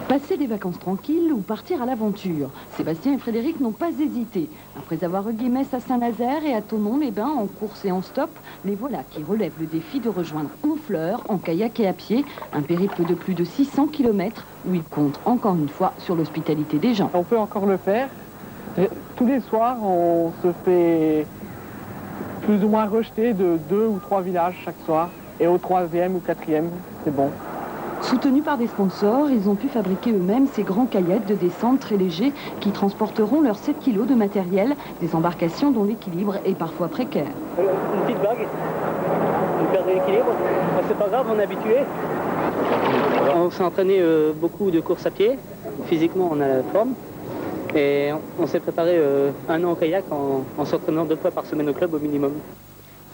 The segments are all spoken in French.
Passer des vacances tranquilles ou partir à l'aventure. Sébastien et Frédéric n'ont pas hésité. Après avoir regué Metz à Saint-Nazaire et à Thonon-les-Bains en course et en stop, les voilà qui relèvent le défi de rejoindre Honfleur en kayak et à pied, un périple de plus de 600 km où ils comptent encore une fois sur l'hospitalité des gens. On peut encore le faire. Tous les soirs, on se fait plus ou moins rejeter de 2 ou 3 villages chaque soir. Et au 3e ou 4e, c'est bon. Soutenus par des sponsors, ils ont pu fabriquer eux-mêmes ces grands kayaks de descente très légers qui transporteront leurs 7 kilos de matériel, des embarcations dont l'équilibre est parfois précaire. Une petite vague, une perte d'équilibre, c'est pas grave, on est habitué. On s'est entraîné beaucoup de courses à pied, physiquement on a la forme. Et on s'est préparé 1 an au kayak en s'entraînant 2 fois par semaine au club au minimum.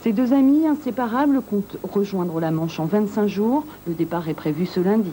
Ces deux amis inséparables comptent rejoindre la Manche en 25 jours. Le départ est prévu ce lundi.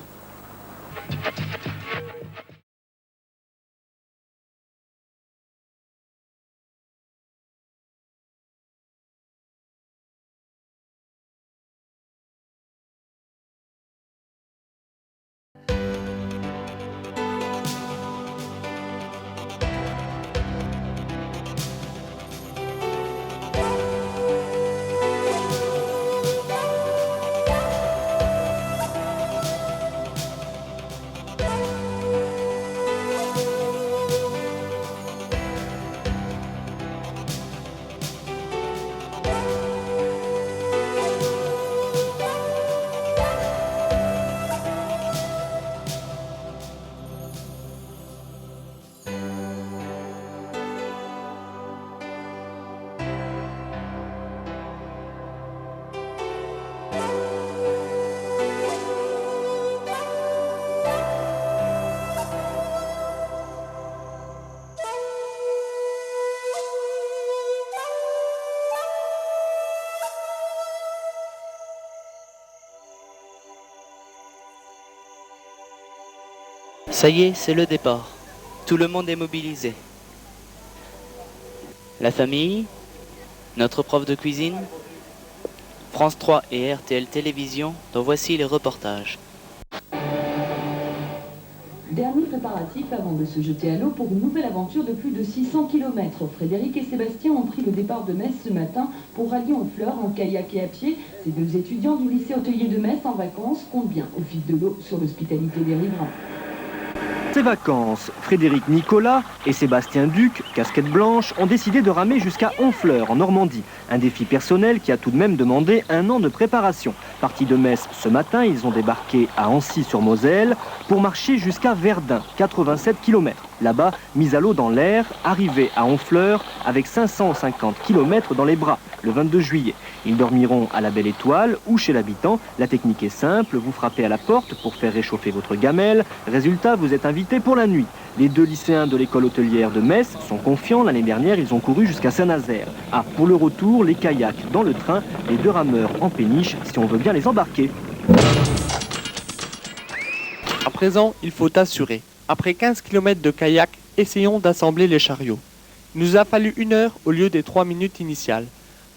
Ça y est, c'est le départ. Tout le monde est mobilisé. La famille, notre prof de cuisine, France 3 et RTL Télévision, dont voici les reportages. Dernier préparatif avant de se jeter à l'eau pour une nouvelle aventure de plus de 600 km. Frédéric et Sébastien ont pris le départ de Metz ce matin pour rallier Honfleur en kayak et à pied. Ces deux étudiants du lycée hôtelier de Metz en vacances comptent bien au fil de l'eau sur l'hospitalité des riverains. Ces vacances, Frédéric Nicolas et Sébastien Duc, casquette blanche, ont décidé de ramer jusqu'à Honfleur en Normandie. Un défi personnel qui a tout de même demandé 1 an de préparation. Partis de Metz ce matin, ils ont débarqué à Ancy-sur-Moselle pour marcher jusqu'à Verdun, 87 km. Là-bas, mis à l'eau dans l'air, arrivés à Honfleur avec 550 km dans les bras le 22 juillet. Ils dormiront à la Belle Étoile ou chez l'habitant. La technique est simple, vous frappez à la porte pour faire réchauffer votre gamelle. Résultat, vous êtes invité pour la nuit. Les 2 lycéens de l'école hôtelière de Metz sont confiants. L'année dernière, ils ont couru jusqu'à Saint-Nazaire. Ah, pour le retour, les kayaks dans le train, les 2 rameurs en péniche, si on veut bien les embarquer. À présent, il faut assurer. Après 15 km de kayak, essayons d'assembler les chariots. Il nous a fallu 1 heure au lieu des 3 minutes initiales.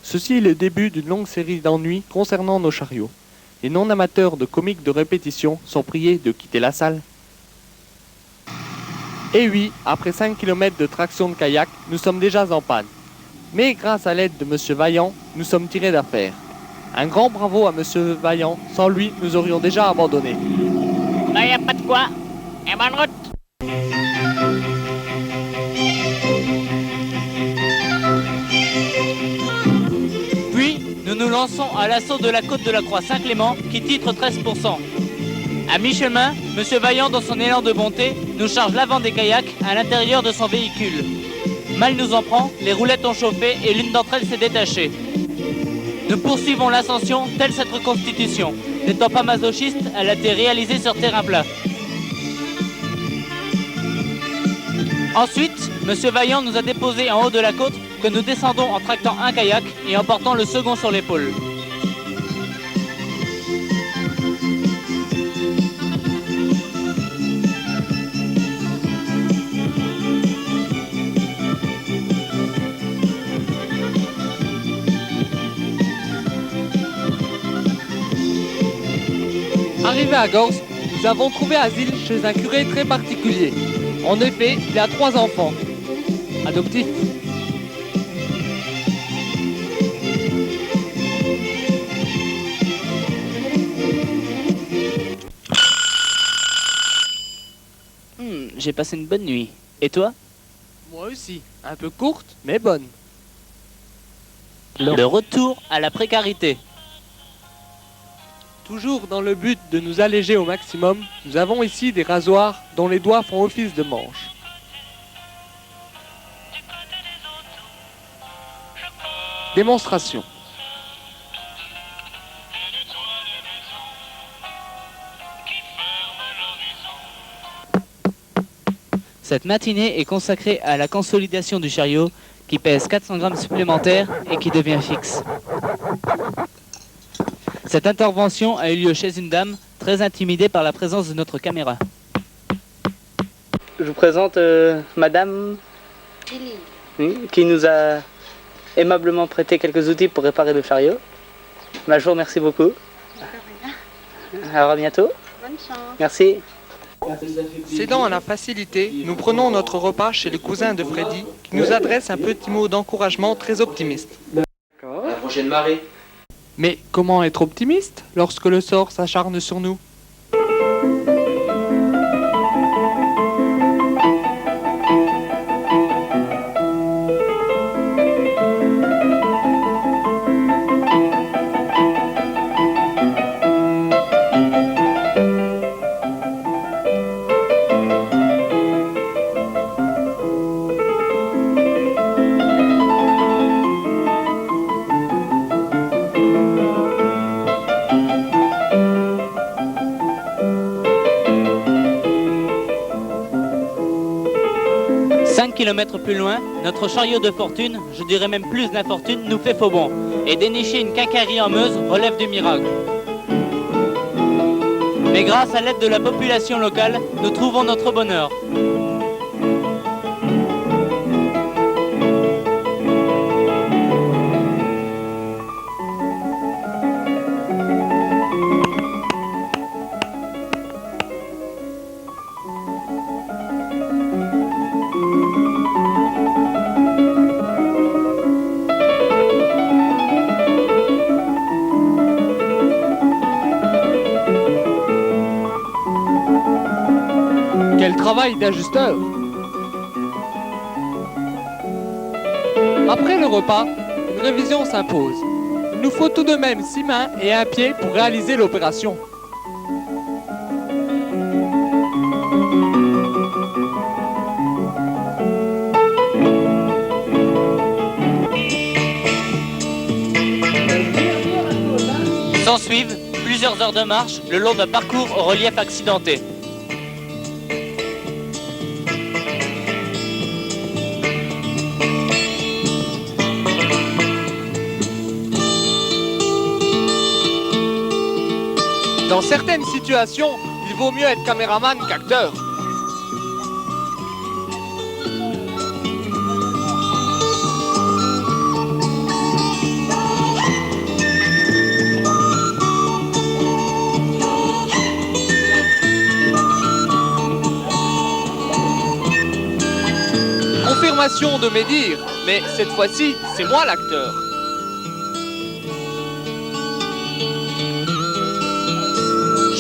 Ceci est le début d'une longue série d'ennuis concernant nos chariots. Les non-amateurs de comiques de répétition sont priés de quitter la salle. Et oui, après 5 km de traction de kayak, nous sommes déjà en panne. Mais grâce à l'aide de M. Vaillant, nous sommes tirés d'affaire. Un grand bravo à M. Vaillant, sans lui, nous aurions déjà abandonné. Bah, y a pas de quoi. Et bonne route. Nous nous lançons à l'assaut de la côte de la Croix Saint-Clément qui titre 13%. À mi-chemin, M. Vaillant, dans son élan de bonté, nous charge l'avant des kayaks à l'intérieur de son véhicule. Mal nous en prend, les roulettes ont chauffé et l'une d'entre elles s'est détachée. Nous poursuivons l'ascension, telle cette reconstitution. N'étant pas masochiste, elle a été réalisée sur terrain plat. Ensuite, M. Vaillant nous a déposés en haut de la côte que nous descendons en tractant un kayak et en portant le second sur l'épaule. Arrivés à Gorze, nous avons trouvé asile chez un curé très particulier. En effet, il a 3 enfants. Adoptifs. J'ai passé une bonne nuit. Et toi? Moi aussi. Un peu courte, mais bonne. Le retour à la précarité. Toujours dans le but de nous alléger au maximum, nous avons ici des rasoirs dont les doigts font office de manches. Démonstration. Cette matinée est consacrée à la consolidation du chariot qui pèse 400 grammes supplémentaires et qui devient fixe. Cette intervention a eu lieu chez une dame très intimidée par la présence de notre caméra. Je vous présente Madame qui nous a aimablement prêté quelques outils pour réparer le chariot. Je vous remercie beaucoup. Alors à bientôt. Bonne chance. Merci. Cédant à la facilité, nous prenons notre repas chez le cousin de Freddy qui nous adresse un petit mot d'encouragement très optimiste. La prochaine marée. Mais comment être optimiste lorsque le sort s'acharne sur nous ? Kilomètres plus loin, notre chariot de fortune, je dirais même plus d'infortune, nous fait faux bond. Et dénicher une quincaillerie en Meuse relève du miracle. Mais grâce à l'aide de la population locale, nous trouvons notre bonheur. Quel travail d'ajusteur! Après le repas, une révision s'impose. Il nous faut tout de même 6 mains et un pied pour réaliser l'opération. S'ensuivent plusieurs heures de marche le long d'un parcours au relief accidenté. Dans certaines situations, il vaut mieux être caméraman qu'acteur. Confirmation de mes dires, mais cette fois-ci, c'est moi l'acteur.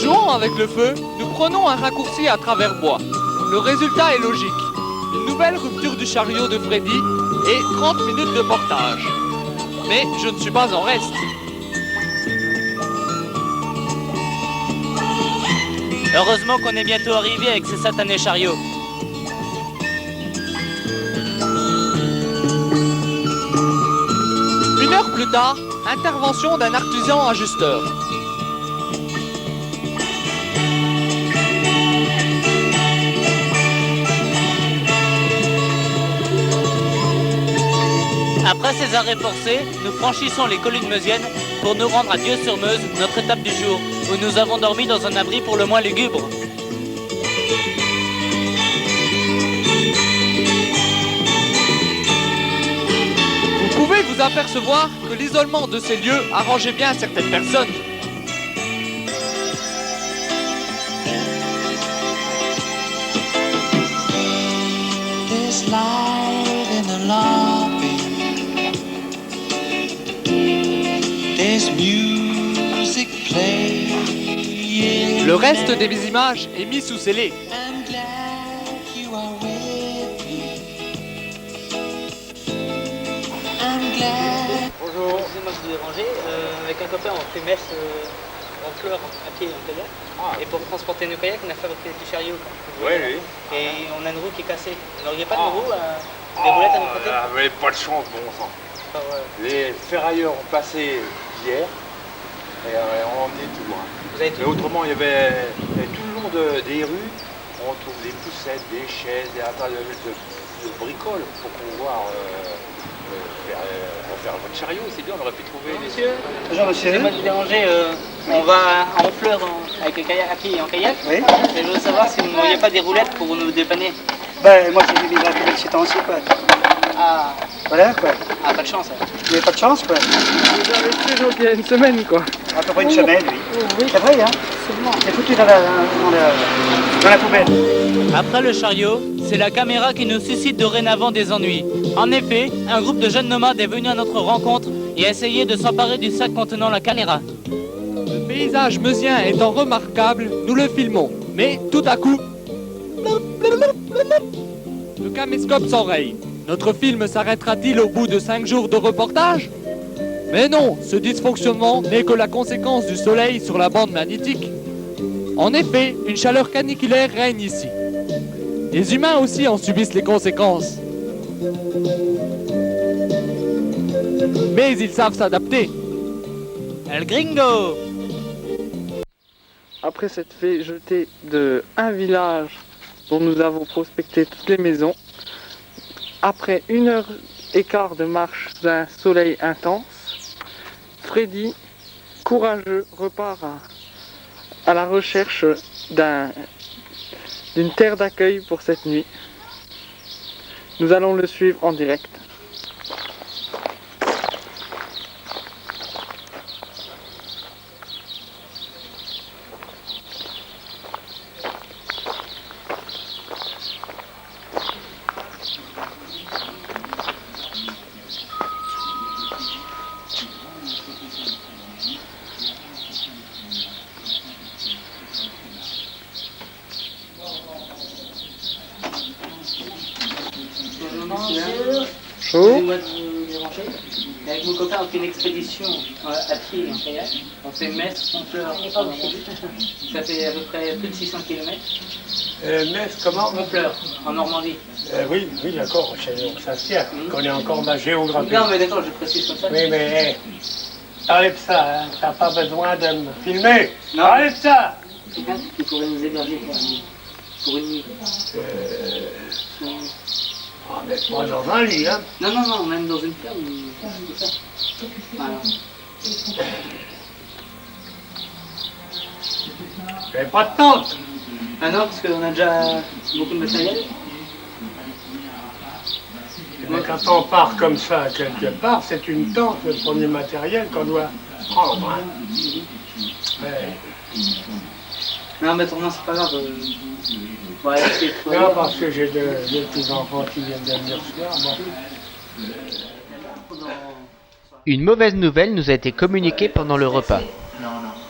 Jouant avec le feu, nous prenons un raccourci à travers bois. Le résultat est logique. Une nouvelle rupture du chariot de Freddy et 30 minutes de portage. Mais je ne suis pas en reste. Heureusement qu'on est bientôt arrivé avec ces satanés chariots. Une heure plus tard, intervention d'un artisan ajusteur. Après ces arrêts forcés, nous franchissons les collines meusiennes pour nous rendre à Dieu-sur-Meuse, notre étape du jour, où nous avons dormi dans un abri pour le moins lugubre. Vous pouvez vous apercevoir que l'isolement de ces lieux arrangeait bien certaines personnes. There's light in the lobby. There's music playing. Le reste des images est mis sous scellé. I'm glad you are with me. I'm glad. Bonjour. Excusez-moi de vous déranger. Avec un copain, on fait messe en fleurs, à pied et en kayak. Et pour transporter nos kayaks, on a fabriqué des petits chariots. Oui, oui. Et on a une roue qui est cassée. Alors, il n'y a pas de roue, des roulettes à nous prêter? Ah, mais pas de chance, bon sang. Ah, ouais. Les ferrailleurs ont passé hier et ont emmené tout loin. Vous avez tout? Mais autrement, il y avait tout le long des rues, on trouve des poussettes, des chaises, des appareils de bricoles pour pouvoir faire votre chariot. C'est bien, on aurait pu trouver. Monsieur, bonjour monsieur. Excusez-moi de vous déranger, on va à Honfleur avec le kayak à pied et en kayak. Oui. Et je veux savoir si vous n'auriez pas des roulettes pour nous dépanner. Ben, moi, j'ai mis la poubelle ces temps-ci, quoi. Ah, Voilà, quoi. ah, pas de chance. Hein. Vous n'avez pas de chance, quoi. Vous avez pris donc il y a une semaine, quoi. À peu près une semaine, oui. C'est vrai, hein. C'est foutu dans la poubelle. Après le chariot, c'est la caméra qui nous suscite dorénavant des ennuis. En effet, un groupe de jeunes nomades est venu à notre rencontre et a essayé de s'emparer du sac contenant la caméra. Le paysage meusien étant remarquable, nous le filmons. Mais tout à coup, le caméscope s'enraye. Notre film s'arrêtera-t-il au bout de 5 jours de reportage? Mais non, ce dysfonctionnement n'est que la conséquence du soleil sur la bande magnétique. En effet, une chaleur caniculaire règne ici. Les humains aussi en subissent les conséquences. Mais ils savent s'adapter. El Gringo! Après s'être fait jeter de un village dont nous avons prospecté toutes les maisons, après 1h15 de marche sous un soleil intense, Freddy, courageux, repart à la recherche d'une terre d'accueil pour cette nuit. Nous allons le suivre en direct. Excusez-moi de vous déranger. Avec mon copain, on fait une expédition à pied et en kayak. On fait Metz, Honfleur. Ça fait à peu près plus de 600 km. Metz, comment? Honfleur, en Normandie. Oui, d'accord, ça se tient. Je connais encore ma géographie. Non, mais d'accord, je précise comme ça. Oui, mais enlève ça, hein. T'as pas besoin de me filmer. Non. Enlève ça. Quelqu'un qui pourrait nous héberger pour une nuit. Mais pas dans un lit, hein. Non, même dans une ferme, c'est ça. Voilà. J'ai pas de tente. Ah non, parce qu'on a déjà beaucoup de matériel. Mais quand on part comme ça quelque part, c'est une tente, le premier matériel qu'on doit prendre. Hein. Non, mais tournant, c'est pas grave. On va essayer de trouver. Non, parce que j'ai deux petits-enfants qui viennent de venir ce soir. Bon. Une mauvaise nouvelle nous a été communiquée pendant le repas. Non,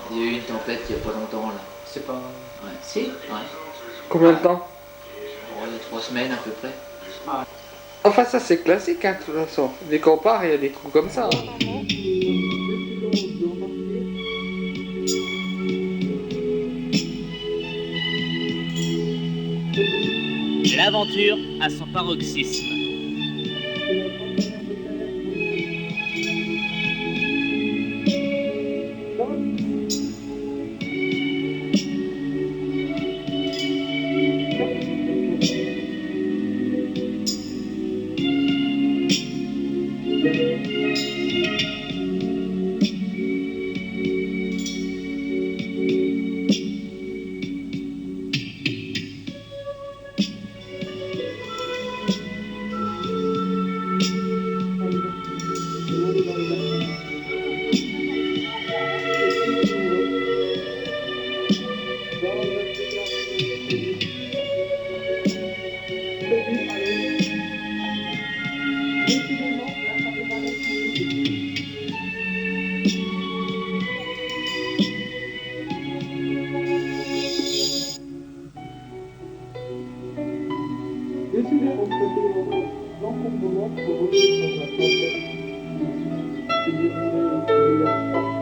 il y a eu une tempête il n'y a pas longtemps là. C'est pas... Ouais. Si? Ouais. Combien de temps? Bon, il y a 3 semaines à peu près. Ah. Enfin, ça c'est classique, hein, de toute façon. Dès qu'on part, il y a des trous comme ça. Hein. L'aventure à son paroxysme. décidé pour ce pays dans ce moment pour revenir dans la tempête qui s'est déroulée hier soir.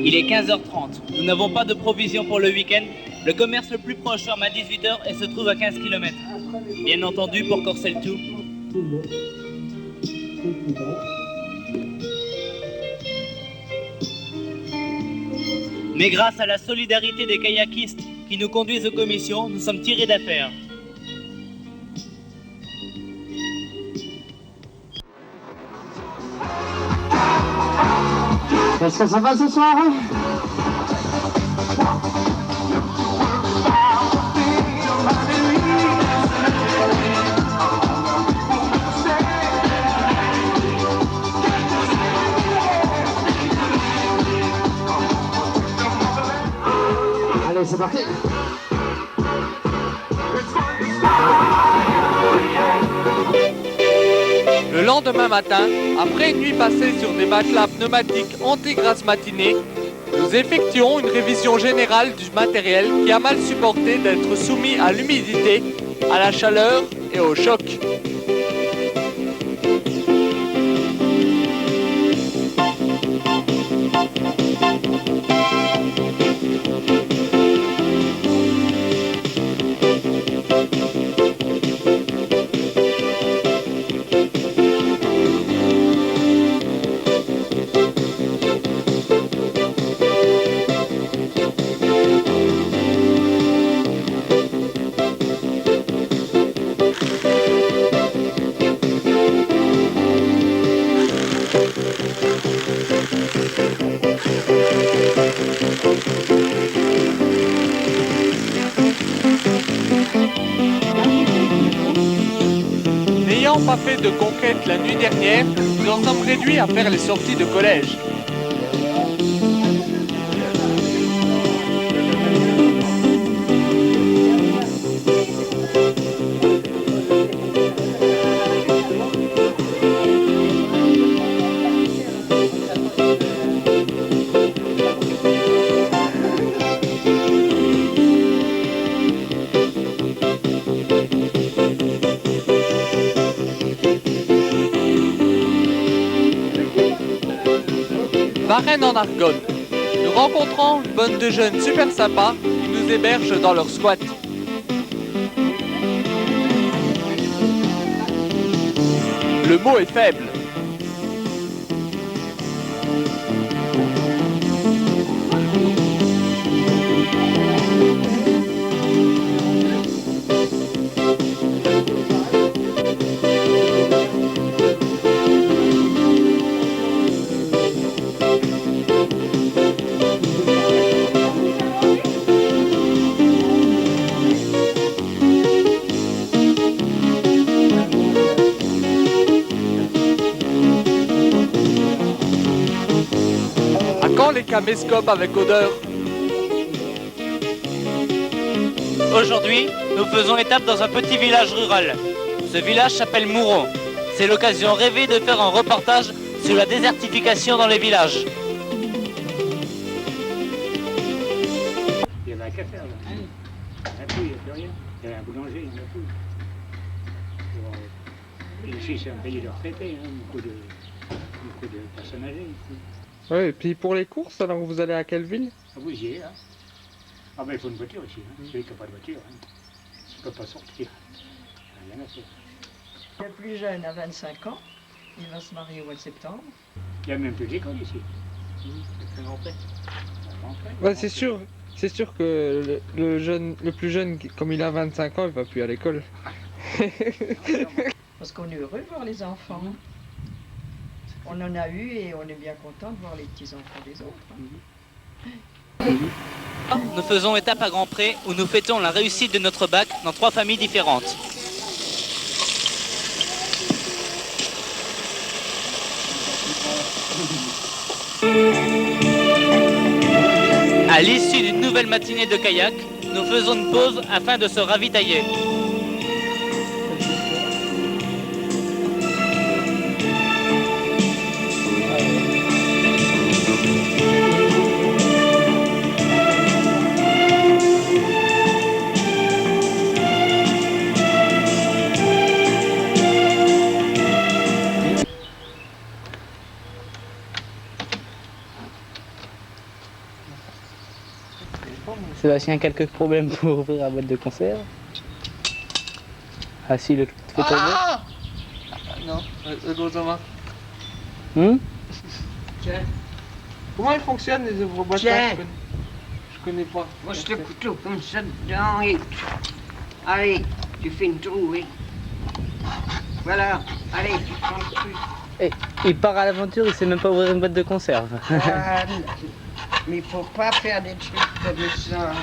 Il est 15h30. Nous n'avons pas de provisions pour le week-end. Le commerce le plus proche ferme à 18h et se trouve à 15 km. Bien entendu, pour corser le tout. Mais grâce à la solidarité des kayakistes qui nous conduisent aux commissions, nous sommes tirés d'affaire. Est-ce que ça va ce soir? c'est parti. Le lendemain matin, après une nuit passée sur des matelas pneumatiques anti-grasse matinée, nous effectuons une révision générale du matériel qui a mal supporté d'être soumis à l'humidité, à la chaleur et au choc. N'ayant pas fait de conquête la nuit dernière, nous en sommes réduits à faire les sorties de collège. Varennes en Argonne. Nous rencontrons une bande de jeunes super sympas qui nous hébergent dans leur squat. Le mot est faible. Les caméscopes avec odeur. Aujourd'hui, nous faisons étape dans un petit village rural. Ce village s'appelle Mouron. C'est l'occasion rêvée de faire un reportage sur la désertification dans les villages. Il y avait un café là. Il n'y en a plus, il n'y a plus rien. Il y avait un boulanger, il n'y en a plus. Et ici, c'est un pays de retraités, hein, beaucoup de personnes âgées ici. Ouais, et puis pour les courses, alors vous allez à quelle ville? Ah oui, j'y ai, hein. Ah ben il faut une voiture ici, hein. Celui qui n'a pas de voiture, hein. Il ne peut pas sortir. Rien à faire. Le plus jeune a 25 ans, il va se marier au mois de septembre. Il n'y a même plus d'école ici. Ouais, c'est sûr que le plus jeune, comme il a 25 ans, il va plus à l'école. Parce qu'on est heureux de voir les enfants. On en a eu et on est bien content de voir les petits-enfants des autres. Nous faisons étape à Grand-Pré où nous fêtons la réussite de notre bac dans 3 familles différentes. À l'issue d'une nouvelle matinée de kayak, nous faisons une pause afin de se ravitailler. Sébastien a quelques problèmes pour ouvrir la boîte de conserve. Ah si, le photo. Non, le gros Thomas. Tiens. Comment ils fonctionnent les ouvre-boîtes? Je connais pas. Moi, je te couteau comme ça dedans et... Allez, tu fais une trouée. Voilà, allez, tu prends le truc. Et il part à l'aventure, il sait même pas ouvrir une boîte de conserve. Voilà. Mais il faut pas faire des trucs comme ça.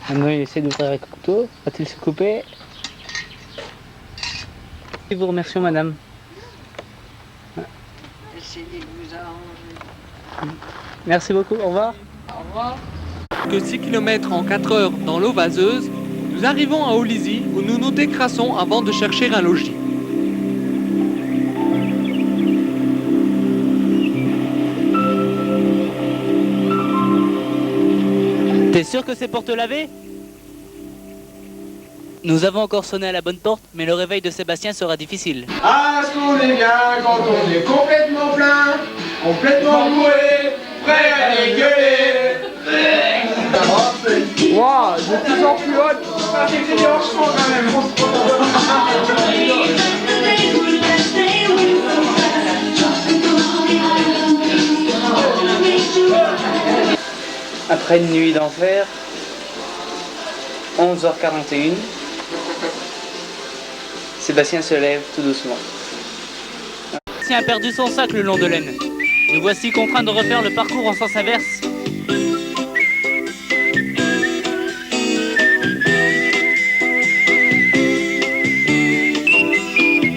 Maintenant, il essaie d'ouvrir avec le couteau. Va-t-il se couper? Nous vous remercions, madame. Essayez de vous arranger. Merci beaucoup, au revoir. Au revoir. que 6 km en 4 heures dans l'eau vaseuse, nous arrivons à Olizy où nous nous décrassons avant de chercher un logis. T'es sûr que c'est pour te laver? Nous avons encore sonné à la bonne porte, mais le réveil de Sébastien sera difficile. Ah, ce qu'on est bien quand on est complètement plein, complètement bourré, prêt à dégueuler. Waouh, de plus en plus haute. C'est dérangeant quand même. Après une nuit d'enfer, 11h41, Sébastien se lève tout doucement. Sébastien a perdu son sac le long de l'Aisne. Nous voici contraints de refaire le parcours en sens inverse.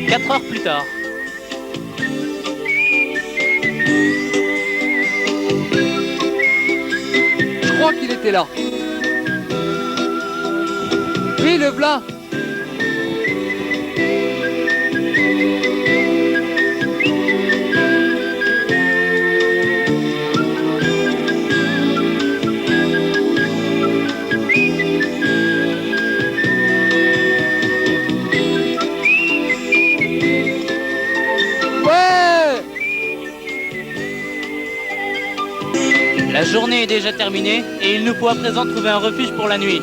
Quatre heures plus tard. Je crois qu'il était là. Oui, le v'là. La journée est déjà terminée et il nous faut à présent trouver un refuge pour la nuit.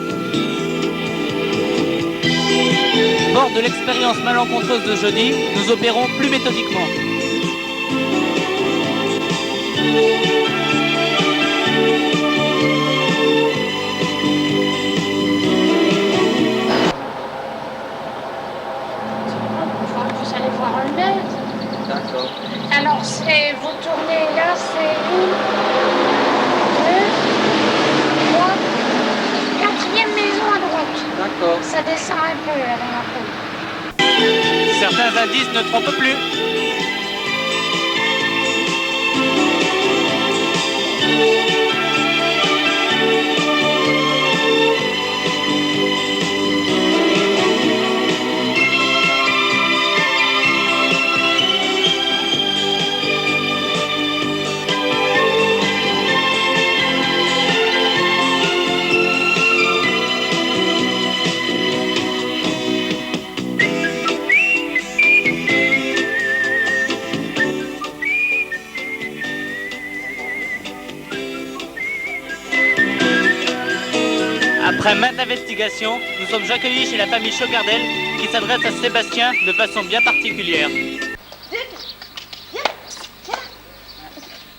Fort de l'expérience malencontreuse de jeudi, nous opérons plus méthodiquement. Vous allez voir un maître. D'accord. Alors, vous tournez là, c'est une, 2, 3, 4e maison à droite. D'accord. Ça descend un peu là, dans la cour. Certains indices ne trompent plus. Après maintes investigations, nous sommes accueillis chez la famille Chocardel qui s'adresse à Sébastien de façon bien particulière.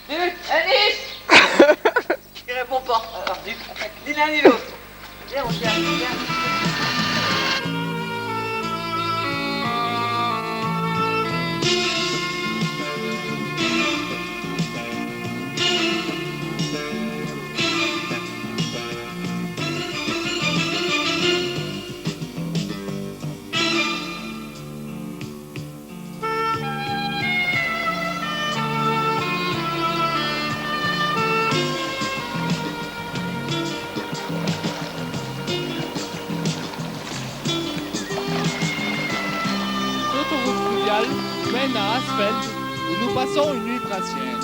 Alice. Il répond pas. Alors, ni l'un ni l'autre. Viens, mon chien, viens. Mène à Asfeld où nous passons une nuit princière.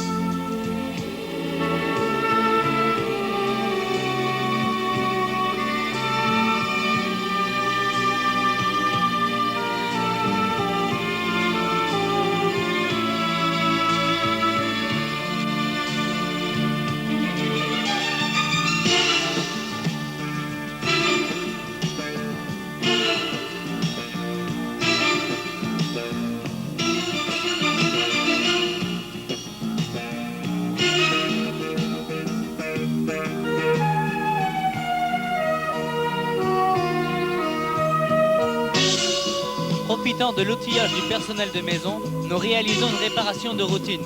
Profitant de l'outillage du personnel de maison, nous réalisons une réparation de routine,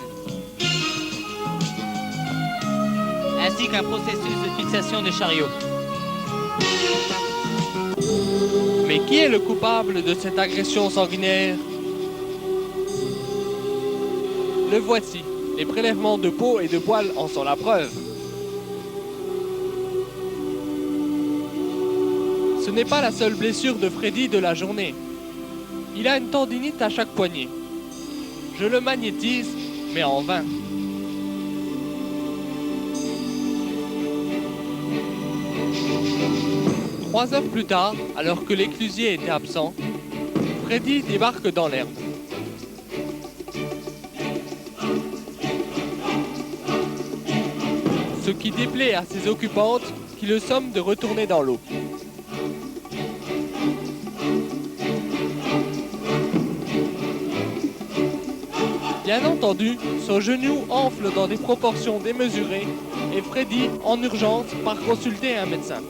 ainsi qu'un processus de fixation des chariots. Mais qui est le coupable de cette agression sanguinaire? Le voici. Les prélèvements de peau et de poils en sont la preuve. Ce n'est pas la seule blessure de Freddy de la journée. Il a une tendinite à chaque poignet. Je le magnétise, mais en vain. Trois heures plus tard, alors que l'éclusier était absent, Freddy débarque dans l'herbe. Ce qui déplaît à ses occupantes qui le somment de retourner dans l'eau. Bien entendu, son genou enfle dans des proportions démesurées et Freddy, en urgence, part consulter un médecin.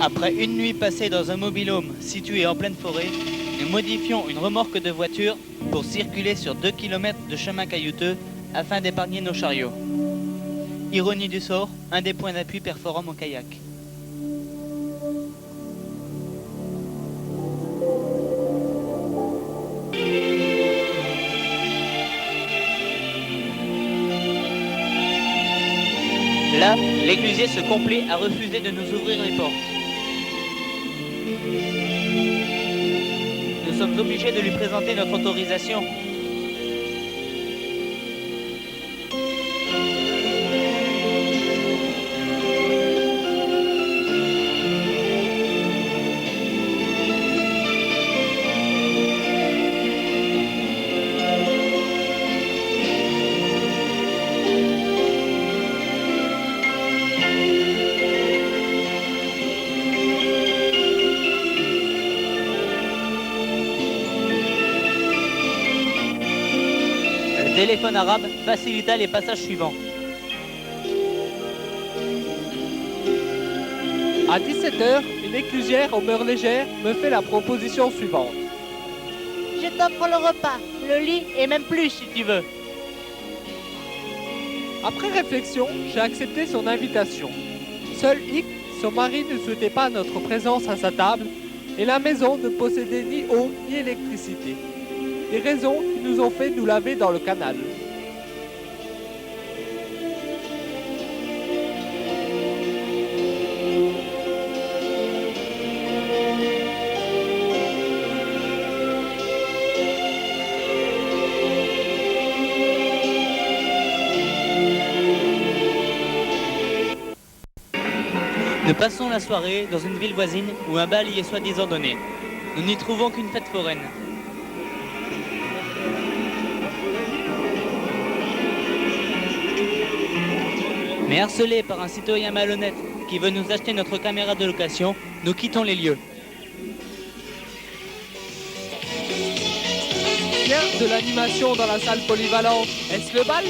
Après une nuit passée dans un mobil-home situé en pleine forêt, nous modifions une remorque de voiture pour circuler sur 2 km de chemin caillouteux afin d'épargner nos chariots. Ironie du sort, un des points d'appui perforant mon kayak. Là, l'éclusier se complaît à refuser de nous ouvrir les portes. Nous sommes obligés de lui présenter notre autorisation. Le téléphone arabe facilita les passages suivants. À 17h, une éclusière aux mœurs légères me fait la proposition suivante. Je t'offre le repas, le lit et même plus si tu veux. Après réflexion, j'ai accepté son invitation. Seul Hick, son mari, ne souhaitait pas notre présence à sa table et la maison ne possédait ni eau ni électricité. Des raisons qui nous ont fait nous laver dans le canal. Nous passons la soirée dans une ville voisine où un bal y est soi-disant donné. Nous n'y trouvons qu'une fête foraine. Mais harcelés par un citoyen malhonnête qui veut nous acheter notre caméra de location, nous quittons les lieux. Tiens, de l'animation dans la salle polyvalente, est-ce le bal?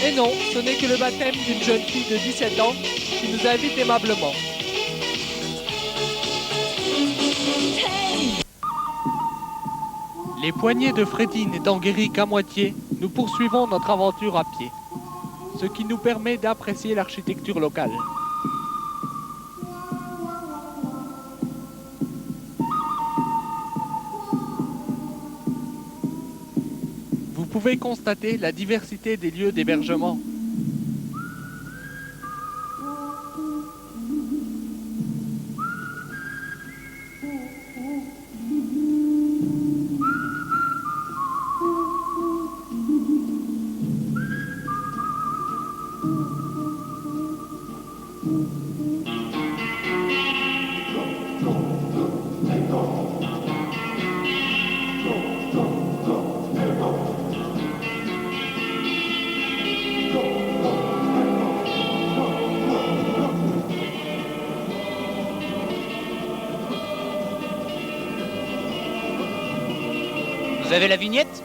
Et non, ce n'est que le baptême d'une jeune fille de 17 ans qui nous invite aimablement. Les poignets de Freddy n'étant guéris qu'à moitié, nous poursuivons notre aventure à pied, ce qui nous permet d'apprécier l'architecture locale. Vous pouvez constater la diversité des lieux d'hébergement. Vous avez la vignette?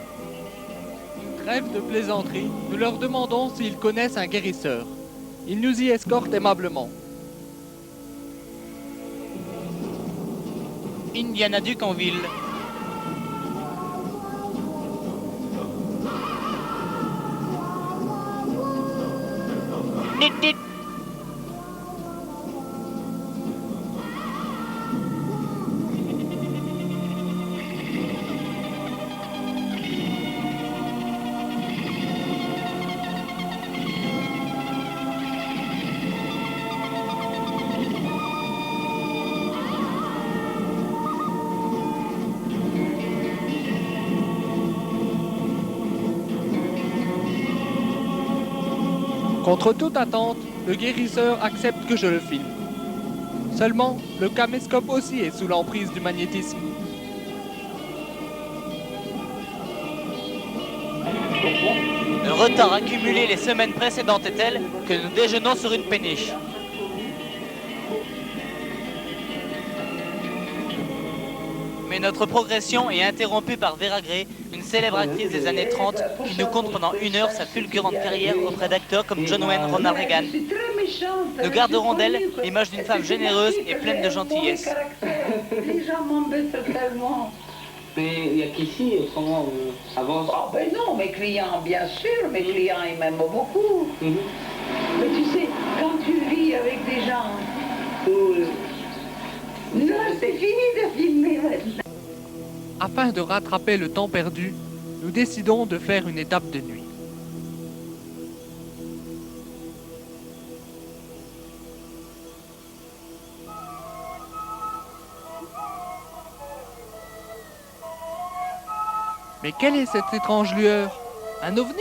Trêve de plaisanterie, nous leur demandons s'ils connaissent un guérisseur. Ils nous y escortent aimablement. Indiana Duke en ville. Dit, dit. Contre toute attente, le guérisseur accepte que je le filme. Seulement, le caméscope aussi est sous l'emprise du magnétisme. Le retard accumulé les semaines précédentes est tel que nous déjeunons sur une péniche. Mais notre progression est interrompue par Vera Gray, une célèbre actrice des années 30 qui nous conte pendant 1 heure sa fulgurante carrière auprès d'acteurs comme John Wayne, Ronald Reagan. Nous garderons d'elle l'image d'une femme généreuse et pleine de gentillesse. Les gens m'embêtent tellement. Mais il n'y a qu'ici, autrement, avant... Oh ben non, mes clients, bien sûr, mes clients, ils m'aiment beaucoup. Mais tu sais, quand tu vis avec des gens... Non, c'est fini de filmer maintenant. Afin de rattraper le temps perdu, nous décidons de faire une étape de nuit. Mais quelle est cette étrange lueur? Un ovni?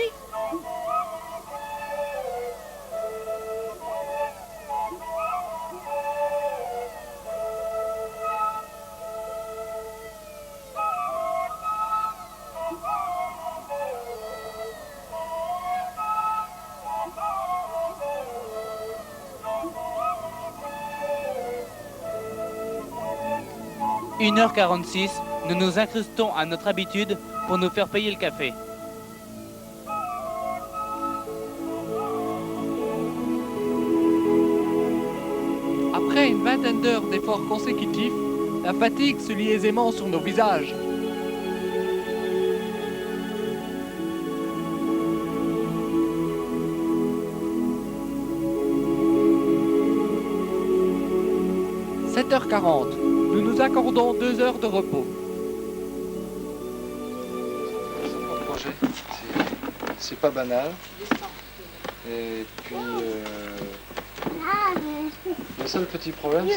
« 1h46, nous nous incrustons à notre habitude pour nous faire payer le café. Après une vingtaine d'heures d'efforts consécutifs, la fatigue se lit aisément sur nos visages. « 7h40. Nous nous accordons 2 heures de repos. Mon projet, c'est pas banal. Et puis, le seul petit problème,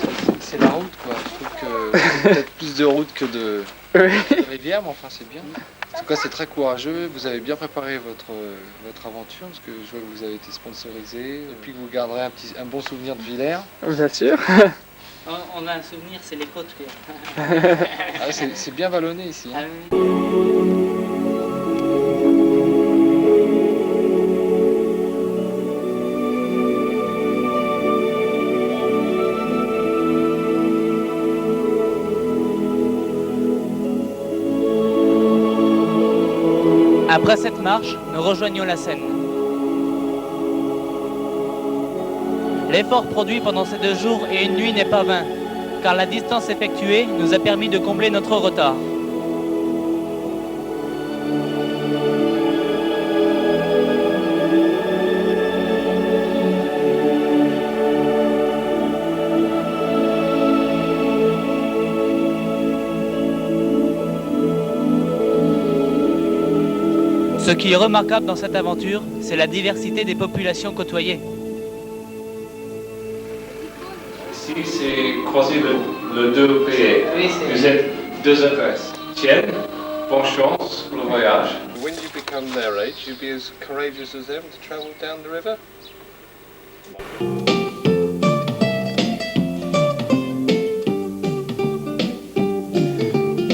c'est la route, quoi. Je trouve que c'est peut-être plus de route que de rivière, mais enfin, c'est bien. En tout cas, c'est très courageux. Vous avez bien préparé votre aventure, parce que je vois que vous avez été sponsorisé, et puis que vous garderez un bon souvenir de Villers. Bien sûr. On a un souvenir, c'est les côtes. Ah, c'est bien vallonné ici. Hein. Ah, oui. Après cette marche, nous rejoignons la Seine. L'effort produit pendant ces 2 jours et 1 nuit n'est pas vain, car la distance effectuée nous a permis de combler notre retard. Ce qui est remarquable dans cette aventure, c'est la diversité des populations côtoyées. Ici, c'est croiser le 2 pays. Oui, vous êtes 2 adresses. Tienne, bonne chance pour le voyage. When you become their age, you'll be as courageous as them to travel down the river.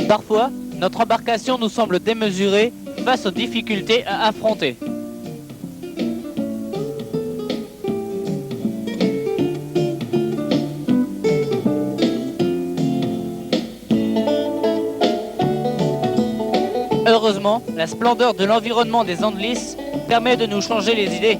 Parfois, notre embarcation nous semble démesurée face aux difficultés à affronter. Heureusement, la splendeur de l'environnement des Andelys permet de nous changer les idées.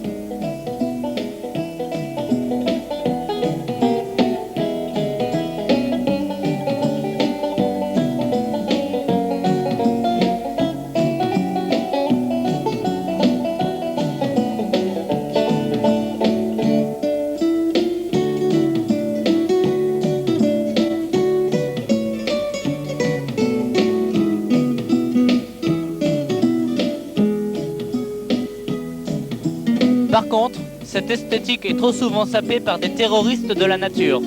Par contre, cette esthétique est trop souvent sapée par des terroristes de la nature.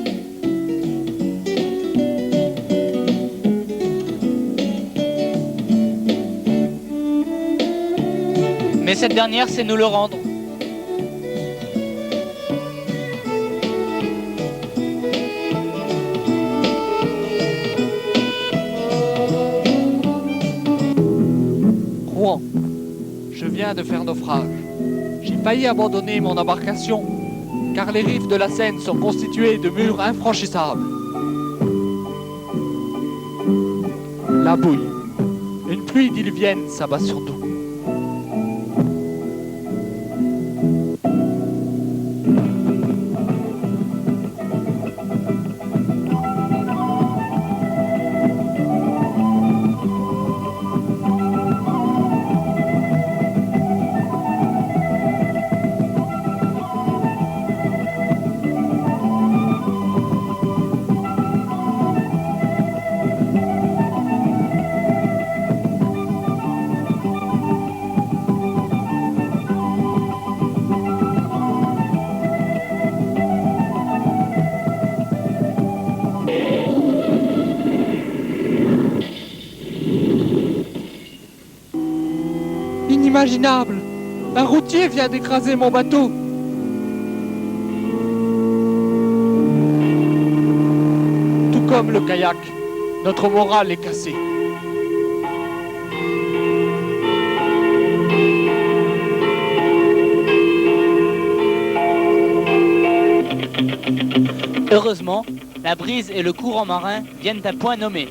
Mais cette dernière sait nous le rendre. vient de faire naufrage. J'ai failli abandonner mon embarcation, car les rives de la Seine sont constituées de murs infranchissables. La bouille. Une pluie diluvienne s'abat sur nous. Inimaginable! Un routier vient d'écraser mon bateau! Tout comme le kayak, notre morale est cassée. Heureusement, la brise et le courant marin viennent à point nommé.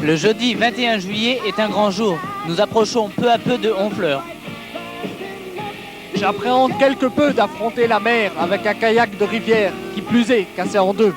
Le jeudi 21 juillet est un grand jour. Nous approchons peu à peu de Honfleur. J'appréhende quelque peu d'affronter la mer avec un kayak de rivière, qui plus est cassé en deux.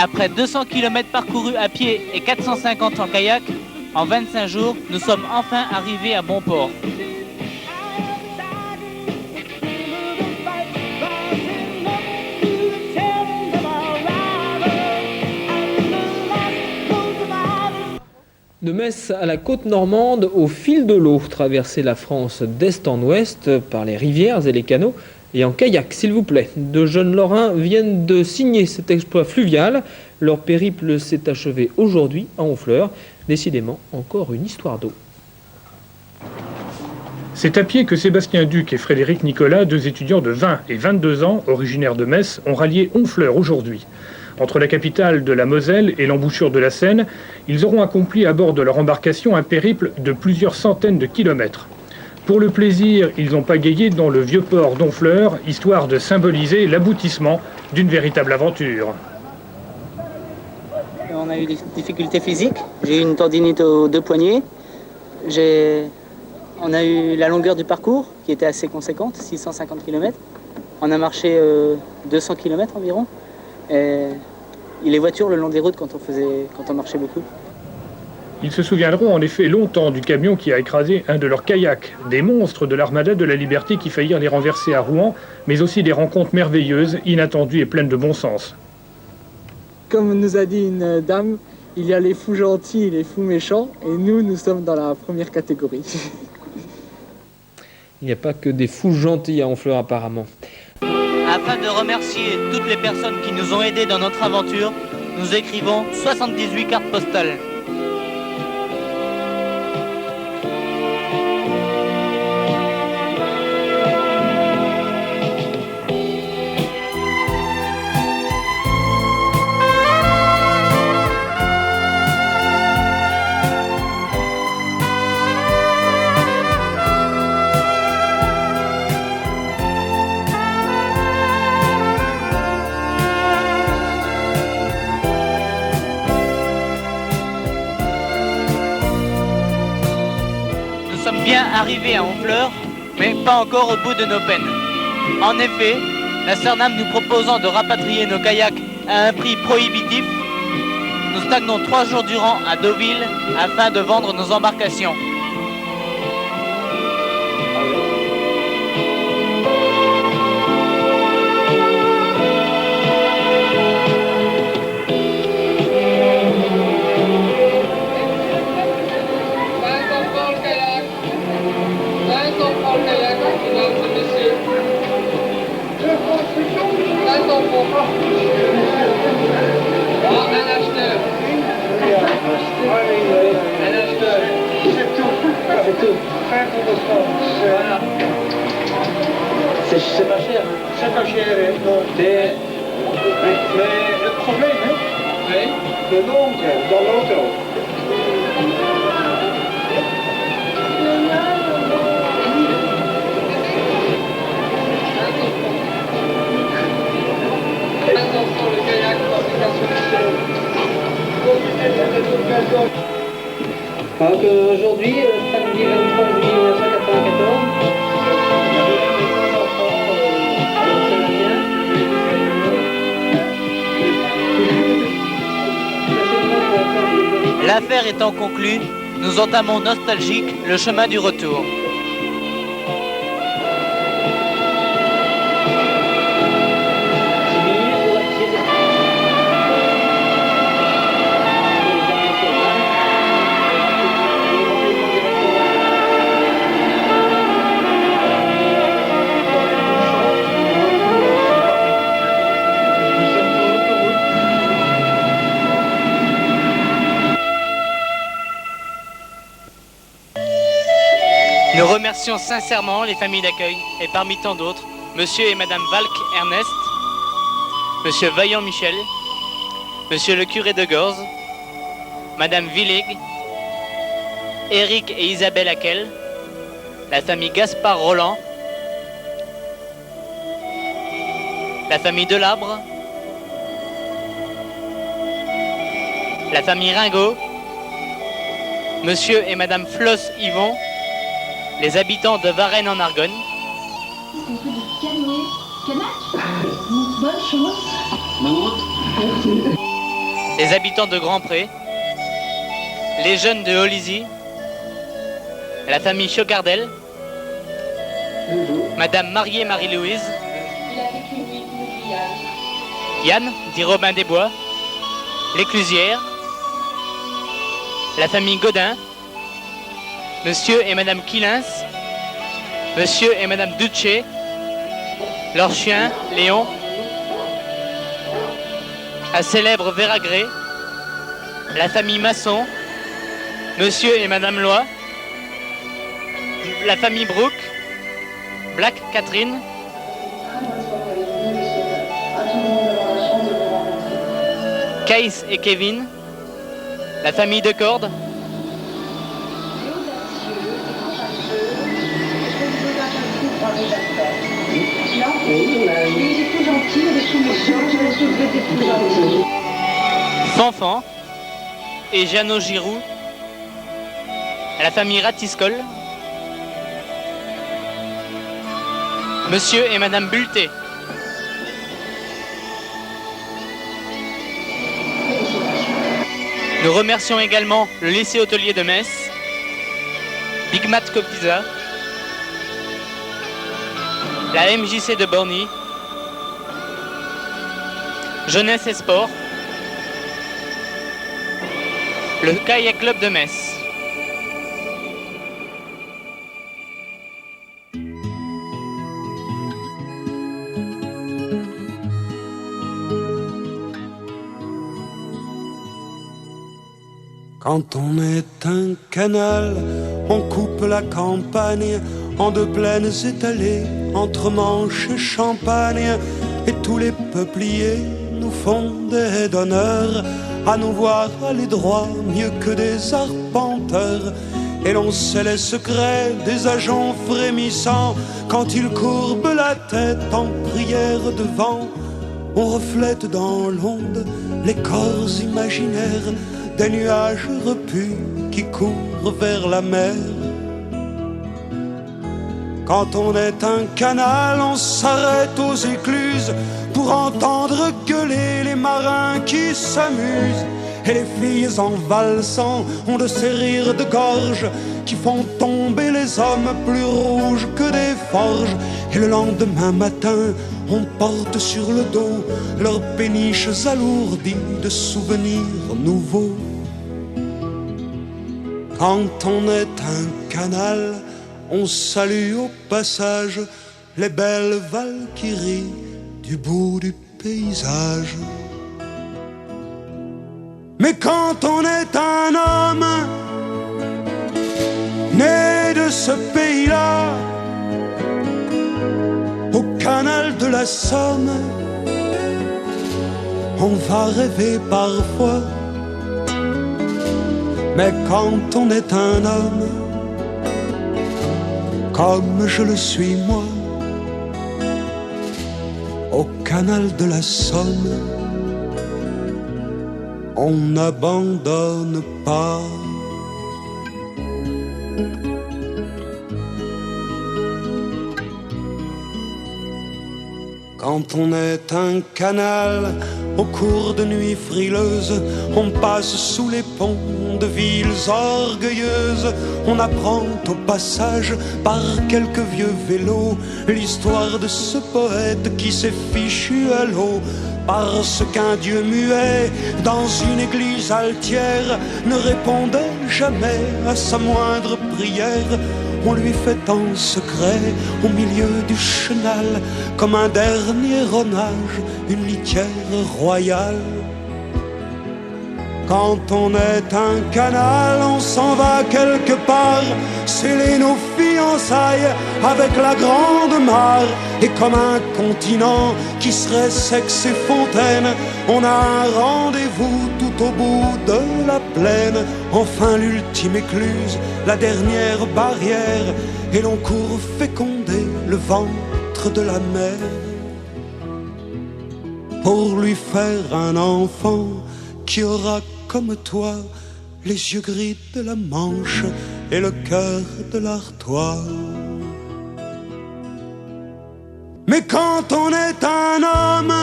Après 200 km parcourus à pied et 450 en kayak, en 25 jours, nous sommes enfin arrivés à bon port. De Metz à la côte normande, au fil de l'eau, traverser la France d'est en ouest par les rivières et les canaux, et en kayak, s'il vous plaît. De jeunes Lorrains viennent de signer cet exploit fluvial. Leur périple s'est achevé aujourd'hui à Honfleur. Décidément, encore une histoire d'eau. C'est à pied que Sébastien Duc et Frédéric Nicolas, deux étudiants de 20 et 22 ans, originaires de Metz, ont rallié Honfleur aujourd'hui. Entre la capitale de la Moselle et l'embouchure de la Seine, ils auront accompli à bord de leur embarcation un périple de plusieurs centaines de kilomètres. Pour le plaisir, ils ont pagayé dans le vieux port d'Honfleur, histoire de symboliser l'aboutissement d'une véritable aventure. On a eu des difficultés physiques. J'ai eu une tendinite aux deux poignets. On a eu la longueur du parcours qui était assez conséquente, 650 km. On a marché 200 km environ. Et les voitures le long des routes quand on marchait beaucoup. Ils se souviendront en effet longtemps du camion qui a écrasé un de leurs kayaks, des monstres de l'armada de la Liberté qui faillirent les renverser à Rouen, mais aussi des rencontres merveilleuses, inattendues et pleines de bon sens. Comme nous a dit une dame, il y a les fous gentils et les fous méchants, et nous sommes dans la première catégorie. Il n'y a pas que des fous gentils à Honfleur apparemment. Après Afin de remercier toutes les personnes qui nous ont aidés dans notre aventure, nous écrivons 78 cartes postales. Nous sommes bien arrivés à Honfleur, mais pas encore au bout de nos peines. En effet, la Cernam nous proposant de rapatrier nos kayaks à un prix prohibitif, nous stagnons 3 jours durant à Deauville afin de vendre nos embarcations. C'est pas cher. C'est pas cher. Mais le problème, de l'oncle dans l'auto. Donc aujourd'hui, samedi 23 juillet 1994, L'affaire étant conclue, nous entamons nostalgiques le chemin du retour. Nous remercions sincèrement les familles d'accueil et parmi tant d'autres, Monsieur et Madame Valk Ernest, Monsieur Vaillant Michel, Monsieur le curé de Gorze, Madame Villig, Éric et Isabelle Akel, la famille Gaspard Roland, la famille Delabre, la famille Ringot, Monsieur et Madame Floss Yvon, les habitants de Varennes en Argonne, Bonne chose. les habitants de Grand-Pré, les jeunes de Holisy, la famille Chocardel, Madame Mariée Marie-Louise, Yann, dit Robin Desbois, l'Éclusière, la famille Godin, Monsieur et Madame Quillins, Monsieur et Madame Duché, leur chien, Léon, la célèbre Véragré, la famille Masson, Monsieur et Madame Loy, la famille Brooke, Black Catherine, Caïs et Kevin, la famille de Corde, Fanfan et Jeannot Giroux, la famille Ratiscol, Monsieur et Madame Bulté, nous remercions également le lycée hôtelier de Metz, Big Mat Copisa, la MJC de Borny, Jeunesse et Sport, le Kayak Club de Metz. Quand on est un canal, on coupe la campagne en deux plaines étalées, entre Manche et Champagne, et tous les peupliers nous font des donneurs, à nous voir aller droit mieux que des arpenteurs. Et l'on sait les secrets des agents frémissants quand ils courbent la tête en prière devant. On reflète dans l'onde les corps imaginaires des nuages repus qui courent vers la mer. Quand on est un canal, on s'arrête aux écluses pour entendre gueuler les marins qui s'amusent. Et les filles en valsant ont de ces rires de gorge qui font tomber les hommes plus rouges que des forges. Et le lendemain matin, on porte sur le dos leurs péniches alourdies de souvenirs nouveaux. Quand on est un canal, on salue au passage les belles valkyries du bout du paysage. Mais quand on est un homme né de ce pays-là, au canal de la Somme, on va rêver parfois. Mais quand on est un homme, comme je le suis moi, au canal de la Somme, on n'abandonne pas. Quand on est un canal, au cours de nuits frileuses, on passe sous les ponts de villes orgueilleuses. On apprend au passage par quelques vieux vélos l'histoire de ce poète qui s'est fichu à l'eau. Parce qu'un Dieu muet dans une église altière ne répondait jamais à sa moindre prière. On lui fait en secret au milieu du chenal, comme un dernier hommage, une litière royale. Quand on est un canal, on s'en va quelque part sceller nos fiançailles avec la grande mare. Et comme un continent qui serait sexe et fontaine, on a un rendez-vous tout au bout de la plaine. Enfin l'ultime écluse, la dernière barrière, et l'on court féconder le ventre de la mer pour lui faire un enfant qui aura comme toi les yeux gris de la Manche et le cœur de l'Artois. Mais quand on est un homme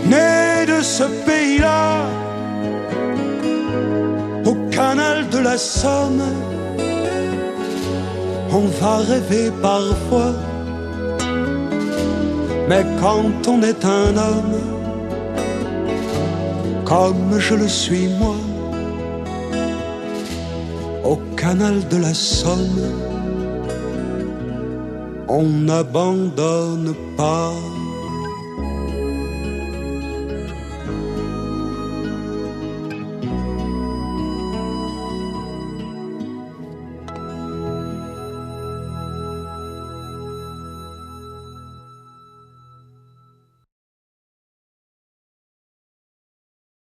né de ce pays-là, au canal de la Somme, on va rêver parfois. Mais quand on est un homme, comme je le suis moi, au canal de la Somme, on n'abandonne pas.